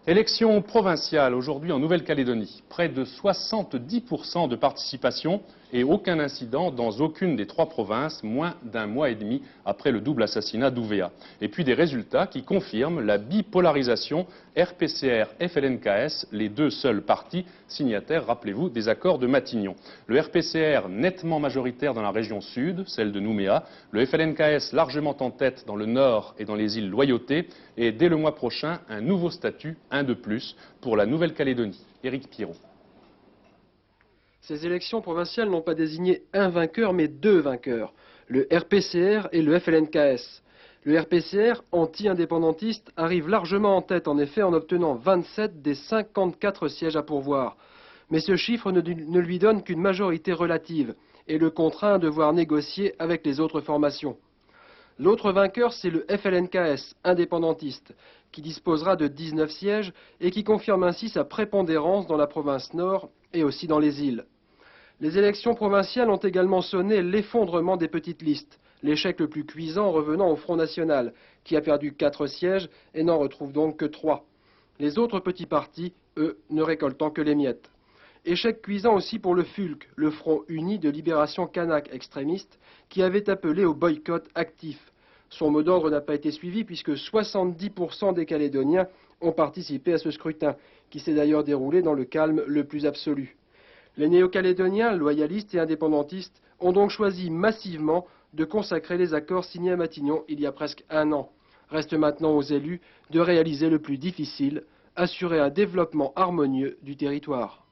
Élection provinciale aujourd'hui en Nouvelle-Calédonie. Près de 70% de participation et aucun incident dans aucune des trois provinces, moins d'un mois et demi après le double assassinat d'Ouvéa. Et puis des résultats qui confirment la bipolarisation RPCR-FLNKS, les deux seuls partis signataires, rappelez-vous, des accords de Matignon. Le RPCR nettement majoritaire dans la région sud, celle de Nouméa, le FLNKS largement en tête dans le nord et dans les îles Loyauté, et dès le mois prochain, un nouveau statut, un de plus, pour la Nouvelle-Calédonie. Éric Pirot. Ces élections provinciales n'ont pas désigné un vainqueur, mais deux vainqueurs, le RPCR et le FLNKS. Le RPCR, anti-indépendantiste, arrive largement en tête, en effet, en obtenant 27 des 54 sièges à pourvoir. Mais ce chiffre ne lui donne qu'une majorité relative et le contraint à devoir négocier avec les autres formations. L'autre vainqueur, c'est le FLNKS, indépendantiste, qui disposera de 19 sièges et qui confirme ainsi sa prépondérance dans la province nord et aussi dans les îles. Les élections provinciales ont également sonné l'effondrement des petites listes, l'échec le plus cuisant revenant au Front National, qui a perdu 4 sièges et n'en retrouve donc que 3. Les autres petits partis, eux, ne récoltant que les miettes. Échec cuisant aussi pour le FULK, le Front Uni de Libération Kanak extrémiste, qui avait appelé au boycott actif. Son mot d'ordre n'a pas été suivi puisque 70% des Calédoniens ont participé à ce scrutin, qui s'est d'ailleurs déroulé dans le calme le plus absolu. Les néo-calédoniens, loyalistes et indépendantistes, ont donc choisi massivement de consacrer les accords signés à Matignon il y a presque un an. Reste maintenant aux élus de réaliser le plus difficile, assurer un développement harmonieux du territoire.